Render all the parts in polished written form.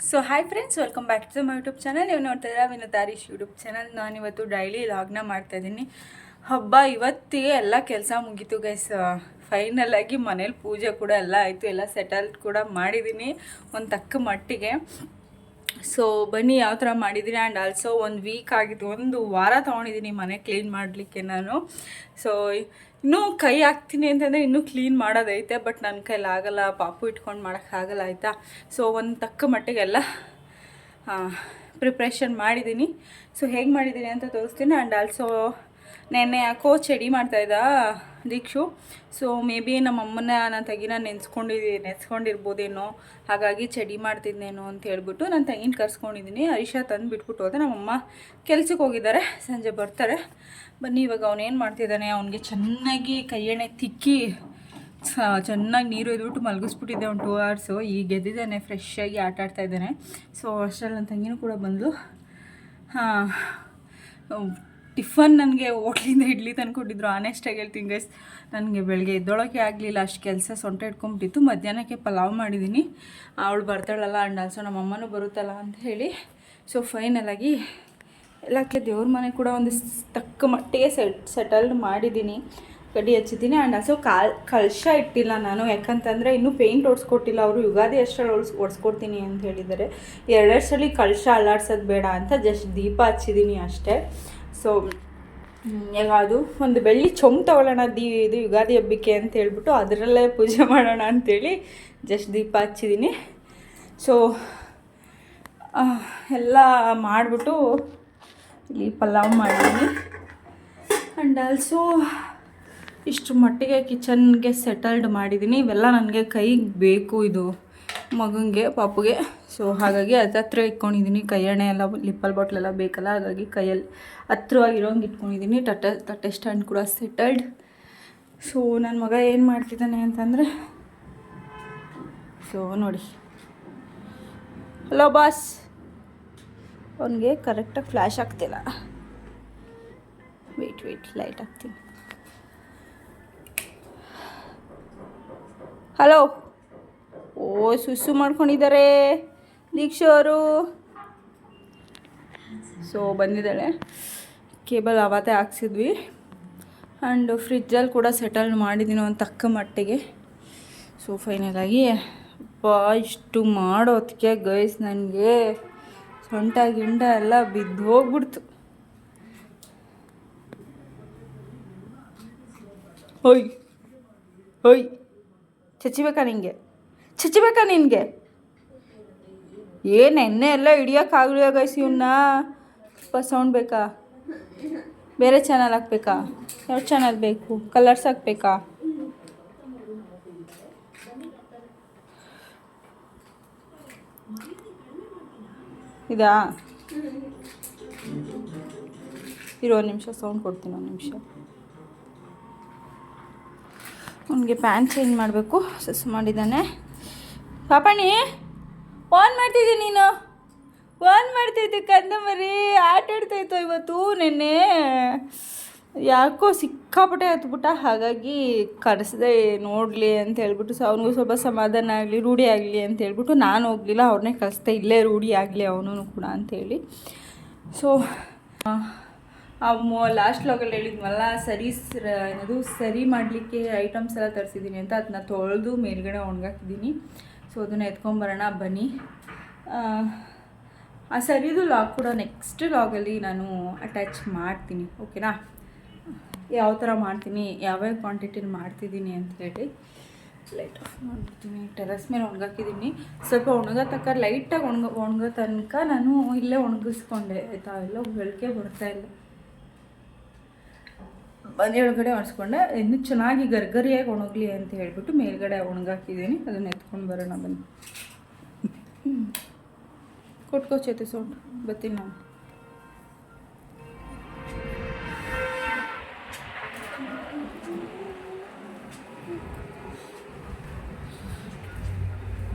So hi friends, welcome back to my YouTube channel. ನೀವು ನೋಡ್ತಾ ಇದ್ದೀರಾ ವಿನುತಾರೀಶ್ ಯೂಟ್ಯೂಬ್ ಚಾನಲ್. ನಾನಿವತ್ತು ಡೈಲಿ ಲಾಗ್ನ ಮಾಡ್ತಾಯಿದ್ದೀನಿ. ಹಬ್ಬ ಇವತ್ತಿಗೆ ಎಲ್ಲ ಕೆಲಸ ಮುಗೀತು ಗೈಸ್. ಫೈನಲಾಗಿ ಮನೇಲಿ ಪೂಜೆ ಕೂಡ ಎಲ್ಲ ಆಯಿತು, ಎಲ್ಲ ಸೆಟಲ್ ಕೂಡ ಮಾಡಿದ್ದೀನಿ ಒಂದು ತಕ್ಕ ಮಟ್ಟಿಗೆ. ಸೊ ಬನ್ನಿ ಯಾವ ಥರ ಮಾಡಿದ್ದೀನಿ. ಆ್ಯಂಡ್ ಆಲ್ಸೋ ಒಂದು ವೀಕ್ ಆಗಿತ್ತು, ಒಂದು ವಾರ ತೊಗೊಂಡಿದ್ದೀನಿ ಮನೆ ಕ್ಲೀನ್ ಮಾಡಲಿಕ್ಕೆ ನಾನು. ಸೊ ಇನ್ನೂ ಕೈ ಹಾಕ್ತೀನಿ ಅಂತಂದರೆ ಇನ್ನೂ ಕ್ಲೀನ್ ಮಾಡೋದೈತೆ, ಬಟ್ ನನ್ನ ಕೈಲಿ ಆಗಲ್ಲ, ಪಾಪು ಇಟ್ಕೊಂಡು ಮಾಡೋಕ್ಕಾಗಲ್ಲ ಆಯಿತಾ. ಸೊ ಒಂದು ತಕ್ಕ ಮಟ್ಟಿಗೆಲ್ಲ ಪ್ರಿಪ್ರೇಷನ್ ಮಾಡಿದ್ದೀನಿ. ಸೊ ಹೇಗೆ ಮಾಡಿದ್ದೀನಿ ಅಂತ ತೋರಿಸ್ತೀನಿ. ಆ್ಯಂಡ್ ಆಲ್ಸೋ ನೆನ್ನೆ ಯಾಕೋ ಚಡಿ ಮಾಡ್ತಾಯಿದ್ದ ದೀಕ್ಷು. ಸೊ ಮೇ ಬಿ ನಮ್ಮಮ್ಮನ ನನ್ನ ತಂಗಿನ ನೆನೆಸ್ಕೊಂಡಿರ್ಬೋದೇನೋ, ಹಾಗಾಗಿ ಚಡಿ ಮಾಡ್ತಿದ್ನೇನೋ ಅಂತ ಹೇಳ್ಬಿಟ್ಟು ನನ್ನ ತಂಗಿನ ಕರ್ಸ್ಕೊಂಡಿದ್ದೀನಿ. ಹರೀಶ ತಂದು ಬಿಟ್ಬಿಟ್ಟು ಹೋದೆ. ನಮ್ಮಮ್ಮ ಕೆಲ್ಸಕ್ಕೆ ಹೋಗಿದ್ದಾರೆ, ಸಂಜೆ ಬರ್ತಾರೆ. ಬನ್ನಿ ಇವಾಗ ಅವನೇನು ಮಾಡ್ತಿದ್ದಾನೆ, ಅವನಿಗೆ ಚೆನ್ನಾಗಿ ಕೈ ಎಣ್ಣೆ ತಿಕ್ಕಿ ಚೆನ್ನಾಗಿ ನೀರು ಎದ್ಬಿಟ್ಟು ಮಲಗಿಸ್ಬಿಟ್ಟಿದ್ದೆ ಒಂದು 2 hours. ಈಗ ಎದ್ದಿದ್ದಾನೆ, ಫ್ರೆಶ್ಶಾಗಿ ಆಟಾಡ್ತಾಯಿದ್ದಾನೆ. ಸೊ ಅಷ್ಟರಲ್ಲಿ ನನ್ನ ತಂಗಿನೂ ಕೂಡ ಬಂದು ಟಿಫನ್ ನನಗೆ ಹೋಟ್ಲಿಂದ ಇಡ್ಲಿ ತಂದುಕೊಟ್ಟಿದ್ರು. ಆನೆಸ್ಟಾಗಿ ಹೇಳ್ತೀನಿ ಗೈಸ್, ನನಗೆ ಬೆಳಗ್ಗೆ ಎದ್ದೊಳಕ್ಕೆ ಆಗಲಿಲ್ಲ, ಅಷ್ಟು ಕೆಲಸ ಸೊಂಟ ಇಟ್ಕೊಂಡ್ಬಿಟ್ಟಿತ್ತು. ಮಧ್ಯಾಹ್ನಕ್ಕೆ ಪಲಾವ್ ಮಾಡಿದ್ದೀನಿ, ಅವಳು ಬರ್ತಾಳಲ್ಲ. ಆ್ಯಂಡ್ ಆಲ್ಸೋ ನಮ್ಮಮ್ಮನೂ ಬರುತ್ತಲ್ಲ ಅಂತ ಹೇಳಿ. ಸೊ ಫೈನಲಾಗಿ ಎಲ್ಲಕ್ಕೆ ದೇವ್ರ ಮನೆ ಕೂಡ ಒಂದು ತಕ್ಕ ಮಟ್ಟಿಗೆ ಸೆಟಲ್ಡ್ ಮಾಡಿದ್ದೀನಿ. ಕಡ್ಡಿ ಹಚ್ಚಿದ್ದೀನಿ. ಆ್ಯಂಡ್ ಆಲ್ಸೋ ಕಲಶ ಇಟ್ಟಿಲ್ಲ ನಾನು, ಯಾಕಂತಂದರೆ ಇನ್ನೂ ಪೇಂಟ್ ಹೊಡ್ಸ್ಕೊಟ್ಟಿಲ್ಲ ಅವರು. ಯುಗಾದಿ ಅಷ್ಟರಲ್ಲಿ ಹೊಡ್ಸ್ಕೊಡ್ತೀನಿ ಅಂತ ಹೇಳಿದ್ದಾರೆ. 2 ಸಲ ಕಲಶ ಅಲ್ಲಾಡ್ಸೋದು ಬೇಡ ಅಂತ ಜಸ್ಟ್ ದೀಪ ಹಚ್ಚಿದ್ದೀನಿ ಅಷ್ಟೇ. ಸೊ ಅದು ಒಂದು ಬೆಳ್ಳಿ ಚೊಂಬು ತೊಗೊಳ್ಳೋಣ ಇದು ಯುಗಾದಿ ಹಬ್ಬಕ್ಕೆ ಅಂತ ಹೇಳ್ಬಿಟ್ಟು ಅದರಲ್ಲೇ ಪೂಜೆ ಮಾಡೋಣ ಅಂಥೇಳಿ ಜಸ್ಟ್ ದೀಪ ಹಚ್ಚಿದ್ದೀನಿ. ಸೊ ಎಲ್ಲ ಮಾಡಿಬಿಟ್ಟು ಇಲ್ಲಿ ಪಲಾವ್ ಮಾಡಿದ್ದೀನಿ. ಆ್ಯಂಡ್ ಆಲ್ಸೋ ಇಷ್ಟು ಮಟ್ಟಿಗೆ ಕಿಚನ್ಗೆ ಸೆಟಲ್ಡ್ ಮಾಡಿದ್ದೀನಿ. ಇವೆಲ್ಲ ನನಗೆ ಕೈಗೆ ಬೇಕು, ಇದು ಮಗನಿಗೆ ಪಾಪುಗೆ. ಸೊ ಹಾಗಾಗಿ ಹತ್ರ ಇಟ್ಕೊಂಡಿದ್ದೀನಿ. ಕೈ ಎಣ್ಣೆ ಎಲ್ಲ ಲಿಪ್ಪಲ್ ಬಾಟ್ಲೆಲ್ಲ ಬೇಕಲ್ಲ, ಹಾಗಾಗಿ ಕೈಯಲ್ಲಿ ಹತ್ರವಾಗಿರೋಂಗೆ ಇಟ್ಕೊಂಡಿದ್ದೀನಿ. ತಟ್ಟೆ ಸ್ಟ್ಯಾಂಡ್ ಕೂಡ ಸೆಟಲ್ಡ್. ಸೊ ನನ್ನ ಮಗ ಏನು ಮಾಡ್ತಿದ್ದಾನೆ ಅಂತಂದರೆ, ಸೊ ನೋಡಿ, ಹಲೋ ಬಾಸ್. ಅವನಿಗೆ ಕರೆಕ್ಟಾಗಿ ಫ್ಲ್ಯಾಶ್ ಆಗ್ತಿಲ್ಲ. ವೆಯ್ಟ್ ಲೈಟ್ ಹಾಕ್ತೀನಿ. ಹಲೋ. ಓ ಸುಸ್ಸು ಮಾಡ್ಕೊಂಡಿದ್ದಾರೆ ದೀಕ್ಷು ಅವರು. ಸೊ ಬಂದಿದ್ದಾಳೆ. ಕೇಬಲ್ ಆವತ್ತೇ ಹಾಕ್ಸಿದ್ವಿ. ಆ್ಯಂಡ್ ಫ್ರಿಜ್ಜಲ್ಲಿ ಕೂಡ ಸೆಟಲ್ ಮಾಡಿದ್ದೀನಿ ಒಂದು ತಕ್ಕ ಮಟ್ಟಿಗೆ. ಸೊ ಫೈನಲಾಗಿ ಇಷ್ಟು ಮಾಡೋದಕ್ಕೆ ಗೈಸ್ ನನಗೆ ಸೊಂಟ ಗಿಂಡ ಎಲ್ಲ ಬಿದ್ದು ಹೋಗ್ಬಿಡ್ತು. ಹೊಯ್ ಚಚ್ಚಿಬೇಕಾ ನಿನಗೆ? ಏನು ಎಣ್ಣೆ ಎಲ್ಲ ಹಿಡಿಯೋಕ್ಕಾಗಲಿಲ್ಲ ಗೈಸ್ ಇವನ್ನ. ಸೌಂಡ್ ಬೇಕಾ? ಬೇರೆ ಚಾನಲ್ ಹಾಕ್ಬೇಕಾ? ಯಾವ ಚಾನಲ್ ಬೇಕು? ಕಲರ್ಸ್ ಹಾಕ್ಬೇಕಾ? ಇದಾ? ಇರೋ ನಿಮಿಷ ಸೌಂಡ್ ಕೊಡ್ತೀನಿ, ಒಂದು ನಿಮಿಷ. ಅವನಿಗೆ ಪ್ಯಾಂಟ್ ಚೇಂಜ್ ಮಾಡಬೇಕು. ಸಸ್ ಮಾಡಿದ್ದಾನೆ. ಪಾಪಣಿ ಆನ್ ಮಾಡ್ತಿದ್ದೆ, ನೀನು ಆನ್ ಮಾಡ್ತಿದ್ದೆ ಕಂದಮರಿ. ಆಟಾಡ್ತಾಯಿತ್ತು ಇವತ್ತು. ನೆನ್ನೆ ಯಾಕೋ ಸಿಕ್ಕಾಪಟ್ಟೆ ಹತ್ಬಿಟ್ಟ, ಹಾಗಾಗಿ ಕರೆಸ್ದೆ ನೋಡಲಿ ಅಂತ ಹೇಳ್ಬಿಟ್ಟು. ಸೊ ಅವನಿಗೂ ಸ್ವಲ್ಪ ಸಮಾಧಾನ ಆಗಲಿ, ರೂಢಿ ಆಗಲಿ ಅಂತ ಹೇಳ್ಬಿಟ್ಟು ನಾನು ಹೋಗಲಿಲ್ಲ, ಅವ್ರನ್ನೇ ಕಳಿಸ್ದೆ, ಇಲ್ಲೇ ರೂಢಿ ಆಗಲಿ ಅವನು ಕೂಡ ಅಂಥೇಳಿ. ಸೊ ಲಾಸ್ಟ್ ಲಾಗಲ್ಲಿ ಹೇಳಿದ್ವಲ್ಲ, ಸರಿ ಮಾಡಲಿಕ್ಕೆ ಐಟಮ್ಸ್ ಎಲ್ಲ ತರಿಸಿದ್ದೀನಿ ಅಂತ, ಅದನ್ನ ತೊಳೆದು ಮೇಲ್ಗಡೆ ಒಣಗಾಕಿದ್ದೀನಿ. ಸೊ ಅದನ್ನು ಎತ್ಕೊಂಬರೋಣ ಬನ್ನಿ. ಆ ಸರಿದು ಲಾಗ್ ಕೂಡ ನೆಕ್ಸ್ಟ್ ಲಾಗಲ್ಲಿ ನಾನು ಅಟ್ಯಾಚ್ ಮಾಡ್ತೀನಿ, ಓಕೆನಾ? ಯಾವ ಥರ ಮಾಡ್ತೀನಿ, ಯಾವ್ಯಾವ ಕ್ವಾಂಟಿಟಿಲಿ ಮಾಡ್ತಿದ್ದೀನಿ ಅಂತ ಹೇಳಿ. ಲೈಟ್ ಆಫ್ ಮಾಡ್ಬಿಡ್ತೀನಿ. ಟೆರಸ್ ಮೇಲೆ ಒಣಗಾಕಿದ್ದೀನಿ. ಸ್ವಲ್ಪ ಒಣಗತಕ್ಕ ಲೈಟಾಗಿ ಒಣಗೋ ತನಕ ನಾನು ಇಲ್ಲೇ ಒಣಗಿಸ್ಕೊಂಡೆ ಆಯಿತಾ. ಎಲ್ಲ ಬೆಳಕೆ ಬರ್ತಾಯಿಲ್ಲ, ಮನೆ ಒಳಗಡೆ ಒಣಸ್ಕೊಂಡೆ. ಇನ್ನೂ ಚೆನ್ನಾಗಿ ಗರ್ಗರಿಯಾಗಿ ಒಣಗಲಿ ಅಂತ ಹೇಳ್ಬಿಟ್ಟು ಮೇಲ್ಗಡೆ ಒಣಗಾಕಿದ್ದೀನಿ. ಅದನ್ನು ಎತ್ಕೊಂಡು ಬರೋಣ ಬನ್ನಿ. ಕೊಟ್ಕೋಚೈತೆ ಸೌಂಡ್, ಬರ್ತೀನಿ ನಾನು.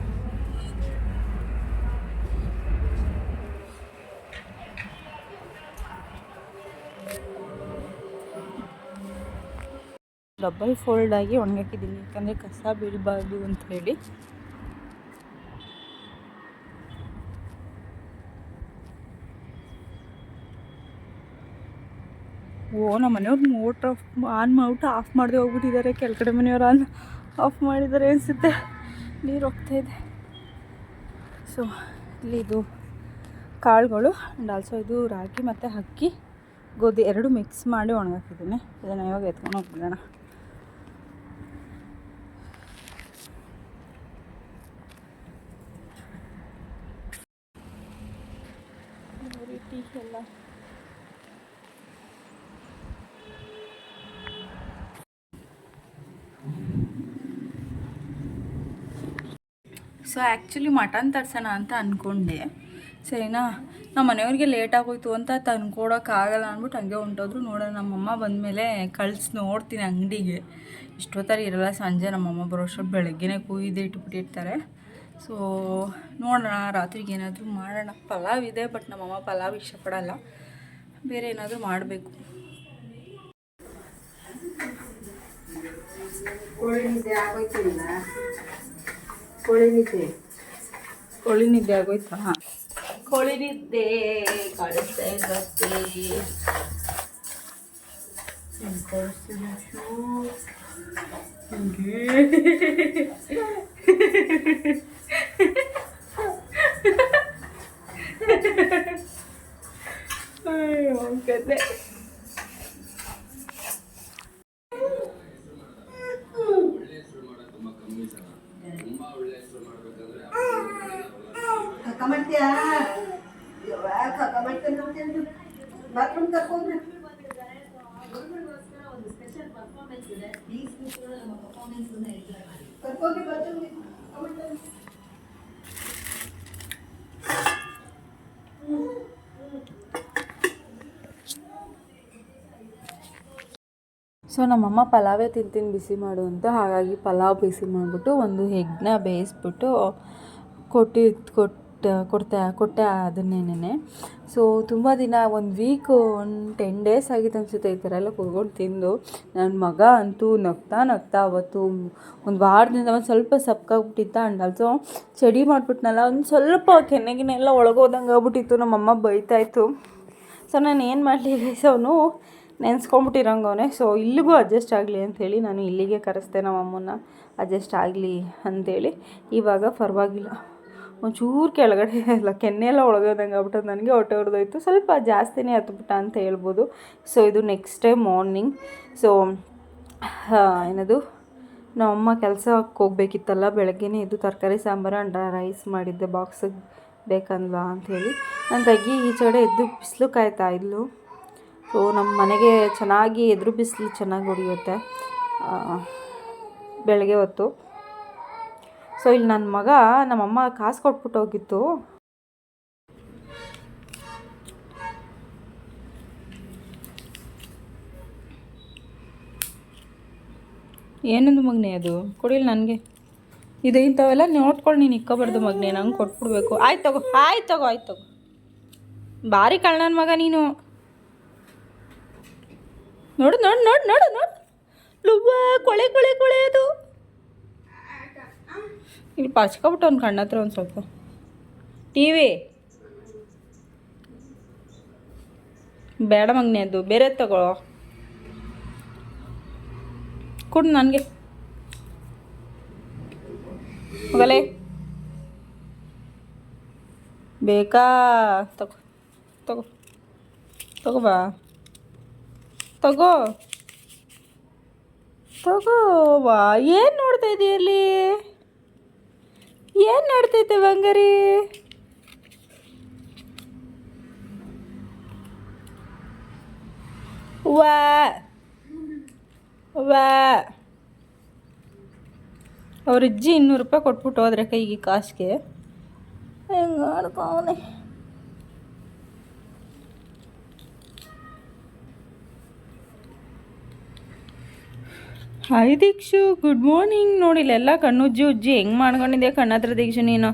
ಡಬಲ್ ಫೋಲ್ಡ್ ಆಗಿ ಒಣಗಾಕಿದ್ದೀನಿ, ಯಾಕಂದರೆ ಕಸ ಬೀಳಬಾರ್ದು ಅಂತ ಹೇಳಿ. ಓ ನಮ್ಮ ಮನೆಯವ್ರು ಮೋಟ್ರ್ ಆನ್ ಮಾಡಿಬಿಟ್ಟು ಆಫ್ ಮಾಡದೆ ಹೋಗ್ಬಿಟ್ಟಿದ್ದಾರೆ. ಕೆಳಗಡೆ ಮನೆಯವ್ರು ಆಫ್ ಮಾಡಿದ್ದಾರೆ ಅನಿಸುತ್ತೆ. ನೀರು ಹೋಗ್ತಾಯಿದೆ. ಸೊ ಇಲ್ಲಿ ಇದು ಕಾಳುಗಳು ಆ್ಯಂಡ್ ಆಲ್ಸೋ ಇದು ರಾಗಿ ಮತ್ತು ಅಕ್ಕಿ ಗೋಧಿ ಎರಡು ಮಿಕ್ಸ್ ಮಾಡಿ ಒಣಗಾಕಿದ್ದೀನಿ. ಇದನ್ನು ಇವಾಗ ಎತ್ಕೊಂಡು ಹೋಗ್ಬಿಡೋಣ. ಟೀ ಎಲ್ಲ ಸೊ ಆ್ಯಕ್ಚುಲಿ ಮಟನ್ ತರ್ಸೋಣ ಅಂತ ಅಂದ್ಕೊಂಡೆ. ಸರಿನಾ, ನಮ್ಮ ಮನೆಯವ್ರಿಗೆ ಲೇಟ್ ಆಗೋಯ್ತು ಅಂತ ತಂದ್ಕೊಡೋಕ್ಕಾಗಲ್ಲ ಅಂದ್ಬಿಟ್ಟು ಹಂಗೆ ಹೊಂಟೋದ್ರು. ನೋಡೋಣ ನಮ್ಮಮ್ಮ ಬಂದಮೇಲೆ ಕಳ್ಸಿ ನೋಡ್ತೀನಿ ಅಂಗಡಿಗೆ. ಇಷ್ಟೊತ್ತರ ಇರಲ್ಲ, ಸಂಜೆ ನಮ್ಮಮ್ಮ ಬರೋಷ್ಟು ಬೆಳಗ್ಗೆನೇ ಕುಯ್ದು ಇಟ್ಬಿಟ್ಟಿರ್ತಾರೆ. ಸೊ ನೋಡೋಣ ರಾತ್ರಿಗೆ ಏನಾದರೂ ಮಾಡೋಣ. ಪಲಾವ್ ಇದೆ, ಬಟ್ ನಮ್ಮಮ್ಮ ಪಲಾವ್ ಇಷ್ಟಪಡಲ್ಲ, ಬೇರೆ ಏನಾದರೂ ಮಾಡಬೇಕು. ಕೋಳಿ ನಿದ್ದೆ ಆಗೋಯ್ತಾ? ಕೋಳಿ ನಿದ್ದೆ ಕಾಣಿಸ್ತಾ ಇರುತ್ತೆ. ಅಯ್ಯೋ ಕತೆ. ಬಾತ್ರೂಮ್ ಕರ್ಕೊಂಡ್ರೆ ಸೊ ನಮ್ಮಮ್ಮ ಪಲಾವೇ ತಿಂತೀನಿ ಬಿಸಿ ಮಾಡು ಅಂತ, ಹಾಗಾಗಿ ಪಲಾವ್ ಬಿಸಿ ಮಾಡಿಬಿಟ್ಟು ಒಂದು ಎಗ್ನ ಬೇಯಿಸ್ಬಿಟ್ಟು ಕೊಟ್ಟೆ ಅದನ್ನೇನೆ. ಸೊ ತುಂಬ ದಿನ, ಒಂದು ವೀಕು, ಒಂದು 10 days ಆಗಿತ್ತು ಅನಿಸುತ್ತೆ ಈ ಥರ ಎಲ್ಲ ಕೂತ್ಕೊಂಡು ತಿಂದು. ನನ್ನ ಮಗ ಅಂತೂ ನಗ್ತಾ ಅವತ್ತು ಒಂದು ವಾರದಿಂದ ಒಂದು ಸ್ವಲ್ಪ ಸಪ್ಪಗಾಗ್ಬಿಟ್ಟಿತ್ತ. ಆ್ಯಂಡ್ ಆಲ್ಸೋ ಚಡಿ ಮಾಡಿಬಿಟ್ನಲ್ಲ, ಒಂದು ಸ್ವಲ್ಪ ಕೆನ್ನೆಗಿನೆಲ್ಲ ಒಳಗೋದಂಗೆ ಆಗ್ಬಿಟ್ಟಿತ್ತು. ನಮ್ಮಮ್ಮ ಬೈತಾಯಿತ್ತು. ಸೊ ನಾನು ಏನು ಮಾಡಲಿ, ಅವನು ನೆನೆಸ್ಕೊಂಬಿಟ್ಟಿರಂಗವನೇ. ಸೊ ಇಲ್ಲಿಗೂ ಅಡ್ಜಸ್ಟ್ ಆಗಲಿ ಅಂಥೇಳಿ ನಾನು ಇಲ್ಲಿಗೆ ಕರೆಸ್ದೆ ನಮ್ಮಮ್ಮನ್ನ, ಅಡ್ಜಸ್ಟ್ ಆಗಲಿ ಅಂಥೇಳಿ. ಇವಾಗ ಪರವಾಗಿಲ್ಲ, ಒಂಚೂರು ಕೆಳಗಡೆ ಎಲ್ಲ ಕೆನ್ನೆ ಎಲ್ಲ ಒಳಗೋದಂಗೆ ಆಗ್ಬಿಟ್ಟದು. ನನಗೆ ಹೊಟ್ಟೆ ಹೊಡೆದೋಯ್ತು, ಸ್ವಲ್ಪ ಜಾಸ್ತಿನೇ ಹತ್ಬಿಟ್ಟ ಅಂತ ಹೇಳ್ಬೋದು. ಸೊ ಇದು ನೆಕ್ಸ್ಟ್ ಟೈಮ್ ಮಾರ್ನಿಂಗ್. ಸೊ ಏನದು ನಮ್ಮಮ್ಮ ಕೆಲಸಕ್ಕೆ ಹೋಗ್ಬೇಕಿತ್ತಲ್ಲ, ಬೆಳಗ್ಗೆನೇ ಇದು ತರಕಾರಿ ಸಾಂಬಾರು ಆ್ಯಂಡ್ ರೈಸ್ ಮಾಡಿದ್ದೆ, ಬಾಕ್ಸಿಗೆ ಬೇಕಂದ್ಲ ಅಂಥೇಳಿ. ನನ್ನ ತಂಗಿ ಈಚೆಗಡೆ ಎದ್ದು ಬಿಸಿಲು ಕಾಯ್ತಾ ಇದ್ಲು. ಸೊ ನಮ್ಮ ಮನೆಗೆ ಚೆನ್ನಾಗಿ ಎದುರು ಬಿಸಿಲು ಚೆನ್ನಾಗಿ ಹೊಡೆಯುತ್ತೆ ಬೆಳಗ್ಗೆ ಹೊತ್ತು. ಸೊ ಇಲ್ಲಿ ನನ್ನ ಮಗ ನಮ್ಮಮ್ಮ ಕಾಸು ಕೊಟ್ಬಿಟ್ಟು ಹೋಗಿತ್ತು. ಏನಂದು ಮಗನೇ ಅದು ಕೊಡಿಲ್ಲ ನನಗೆ. ಇದು ಇಂಥವೆಲ್ಲ ನೋಡ್ಕೊಂಡು ನೀನು ಇಕ್ಕೋಬಾರ್ದು ಮಗನೇ, ನಂಗೆ ಕೊಟ್ಬಿಡ್ಬೇಕು. ಆಯ್ತು ತಗೋ ಭಾರಿ ಕಳ್ಳ ನನ್ನ ಮಗ ನೀನು. ನೋಡು ಲುವ್ವ ಕೊಳೆ ಅದು ಇಲ್ಲಿ ಪಚ್ಕೊಬಿಟ್ಟು ಅವ್ನು ಕಣ್ಣ ಹತ್ರ ಒಂದು ಸ್ವಲ್ಪ. ಟಿ.ವಿ ಬೇಡ ಮಗನೇ, ಅದು ಬೇರೆ ತಗೊಳ್ಳೋ. ಕೊಡು ನನಗೆ, ಹೋಗಲೇ ಬೇಕಾ? ತಗೋಬಾ, ತಗೋವಾ. ಏನು ನೋಡ್ತಾ ಇದೀಯ ಅಲ್ಲಿ? ಏನು ನಡ್ತೈತೆ ಬಂಗಾರಿ? ವಾ ಅವ್ರ ಅಜ್ಜಿ 200 ರೂಪಾಯಿ ಕೊಟ್ಬಿಟ್ಟು ಹೋದ್ರೆ ಕೈಗೆ ಕಾಸಿಗೆ. ಹೆಂಗೆ ಆಡ್ಕೋನೆ. Hi Deekshu, good morning. ನೋಡಿಲ್ಲ ಕಣ್ಣುಜ್ಜಿ ಹೆಂಗೆ ಮಾಡ್ಕೊಂಡಿದ್ದೆ ಕಣ್ಣ ಹತ್ರ ದೀಕ್ಷು. ನೀನು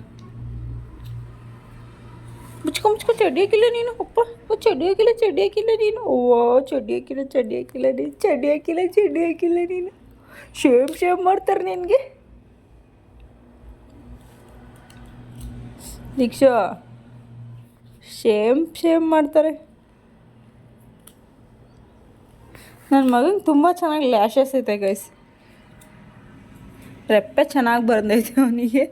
ಮುಚ್ಕೊ ಚಡ್ಡಿ ಹಾಕಿಲ್ಲ ನೀನು. ಅಪ್ಪ ಚಡ್ಡಿ ಹಾಕಿಲ್ಲ ನೀನು. ಓ ಚಡ್ಡಿ ಹಾಕಿಲ್ಲ ನೀನು. ಶೇಮ್ ಮಾಡ್ತಾರೆ ನಿನಗೆ ದೀಕ್ಷು. ಶೇಮ್ ಮಾಡ್ತಾರೆ. ನನ್ನ ಮಗನಿಗೆ ತುಂಬ ಚೆನ್ನಾಗಿ ಲ್ಯಾಶಸ್ ಐತೆ ಗೈಸ್. ರೆಪ್ಪೆ ಚೆನ್ನಾಗಿ ಬಂದೈತೆ ಅವನಿಗೆ,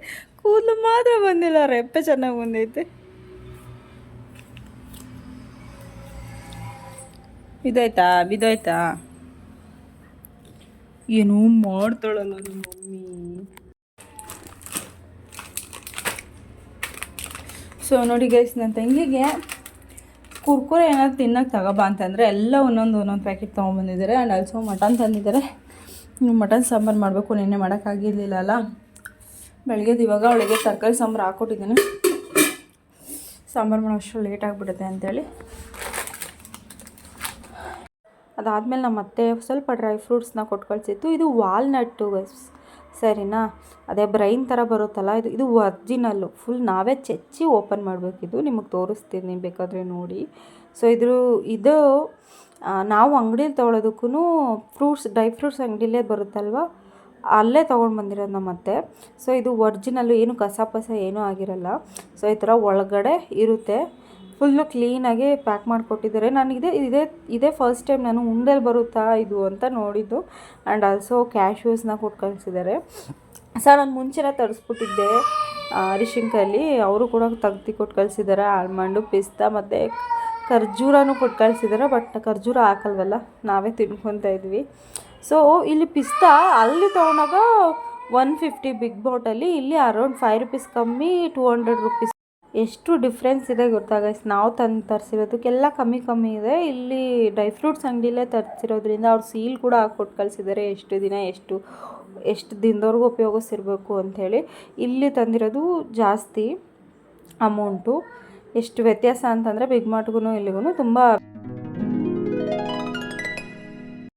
ಕೂದಲು ಮಾತ್ರ ಬಂದಿಲ್ಲ, ರೆಪ್ಪೆ ಚೆನ್ನಾಗಿ ಬಂದೈತೆ. ಬಿದ್ದೋಯ್ತಾ ಏನೋ ಮಾಡ್ತಾಳಲ್ಲ ನಮ್ಮ ಮಮ್ಮಿ. ಸೊ ನೋಡಿ ಗೈಸ್, ನನ್ನ ತಂಗಿಗೆ ಕುರ್ಕುರೆ ಏನಾದ್ರು ತಿನ್ನೋಕೆ ತಗೋಬಾ ಅಂತಂದರೆ ಎಲ್ಲ ಒಂದೊಂದು ಪ್ಯಾಕೆಟ್ ತೊಗೊಂಬಂದಿದ್ದಾರೆ. ಆ್ಯಂಡ್ ಆಲ್ಸೋ ಮಟನ್ ತಂದಿದ್ದಾರೆ. ಮಟನ್ ಸಾಂಬಾರು ಮಾಡಬೇಕು, ನಿನ್ನೆ ಮಾಡೋಕ್ಕಾಗಿರಲಿಲ್ಲ ಅಲ್ಲ. ಬೆಳಗ್ಗೆದು ಇವಾಗ ಅವಳಿಗೆ ತರಕಾರಿ ಸಾಂಬಾರು ಹಾಕ್ಕೊಟ್ಟಿದ್ದೀನಿ. ಸಾಂಬಾರು ಮಾಡೋ ಅಷ್ಟು ಲೇಟ್ ಆಗಿಬಿಡುತ್ತೆ ಅಂಥೇಳಿ. ಅದಾದಮೇಲೆ ನಮ್ಮ ಅತ್ತೆ ಸ್ವಲ್ಪ ಡ್ರೈ ಫ್ರೂಟ್ಸ್ನ ಕೊಟ್ಟು ಕಳಿಸಿತ್ತು. ಇದು ವಾಲ್ನಟ್ಟು ಗೈಸ್, ಸರಿನಾ? ಅದೇ ಬ್ರೈನ್ ಥರ ಬರುತ್ತಲ್ಲ, ಇದು ಒರ್ಜಿನಲ್ಲು. ಫುಲ್ ನಾವೇ ಚೆಚ್ಚಿ ಓಪನ್ ಮಾಡಬೇಕಿದು. ನಿಮಗೆ ತೋರಿಸ್ತೀನಿ ಬೇಕಾದರೆ ನೋಡಿ. ಸೊ ಇದು ನಾವು ಅಂಗಡೀಲಿ ತೊಗೊಳೋದಕ್ಕೂ ಡ್ರೈ ಫ್ರೂಟ್ಸ್ ಅಂಗಡಿಲೇ ಬರುತ್ತಲ್ವ, ಅಲ್ಲೇ ತೊಗೊಂಡು ಬಂದಿರೋದು ನಮ್ಮ ಅತ್ತೆ. ಸೊ ಇದು ಒರ್ಜಿನಲ್ಲು, ಏನು ಕಸ ಏನೂ ಆಗಿರಲ್ಲ. ಸೊ ಈ ಥರ ಒಳಗಡೆ ಇರುತ್ತೆ. ಫುಲ್ಲು ಕ್ಲೀನಾಗಿ ಪ್ಯಾಕ್ ಮಾಡಿಕೊಟ್ಟಿದ್ದಾರೆ. ನನಗೆ ಇದೇ ಫಸ್ಟ್ ಟೈಮ್ ನಾನು ಉಂಡೆಲ್ಲಿ ಬರುತ್ತಾ ಇದು ಅಂತ ನೋಡಿದ್ದು. ಆ್ಯಂಡ್ ಆಲ್ಸೋ ಕ್ಯಾಶ್ಯೂಸ್ನ ಕೊಟ್ಟು ಕಳಿಸಿದ್ದಾರೆ. ಸರ್ ನಾನು ಮುಂಚೆನೇ ತರಿಸ್ಬಿಟ್ಟಿದ್ದೆ ಅರಿಶಿಂಕಲ್ಲಿ, ಅವರು ಕೂಡ ತೆಗ್ದು ಕೊಟ್ಟು ಕಳಿಸಿದ್ದಾರೆ. ಆಲ್ಮಂಡು, ಪಿಸ್ತಾ ಮತ್ತು ಖರ್ಜೂರನೂ ಕೊಟ್ಟು ಕಳಿಸಿದ್ದಾರೆ. ಬಟ್ ಖರ್ಜೂರ ಹಾಕಲ್ವಲ್ಲ, ನಾವೇ ತಿನ್ಕೊತಾ ಇದ್ವಿ. ಸೊ ಇಲ್ಲಿ ಪಿಸ್ತಾ ಅಲ್ಲಿ ತೊಗೊಂಡಾಗ 150 ಬಿಗ್ ಬಾಟಲ್ಲಿ, ಇಲ್ಲಿ ಅರೌಂಡ್ 5 ರೂಪೀಸ್ ಕಮ್ಮಿ, 200 ರೂಪೀಸ್. ಎಷ್ಟು ಡಿಫ್ರೆನ್ಸ್ ಇದೆ ಗೊತ್ತಾಗ. ನಾವು ತರಿಸಿರೋದಕ್ಕೆಲ್ಲ ಕಮ್ಮಿ ಇದೆ. ಇಲ್ಲಿ ಡ್ರೈ ಫ್ರೂಟ್ಸ್ ಅಂಗಡಿಲೇ ತರಿಸಿರೋದ್ರಿಂದ ಅವ್ರು ಸೀಲ್ ಕೂಡ ಹಾಕ್ಕೊಟ್ಟು ಕಳಿಸಿದ್ದಾರೆ, ಎಷ್ಟು ದಿನ ಎಷ್ಟು ದಿನದವರೆಗೂ ಉಪಯೋಗಿಸಿರ್ಬೇಕು ಅಂಥೇಳಿ. ಇಲ್ಲಿ ತಂದಿರೋದು ಜಾಸ್ತಿ ಅಮೌಂಟು. ಎಷ್ಟು ವ್ಯತ್ಯಾಸ ಅಂತಂದರೆ ಬಿಗ್ ಮಾರ್ಟ್ಗೂ ಇಲ್ಲಿಗೂ ತುಂಬ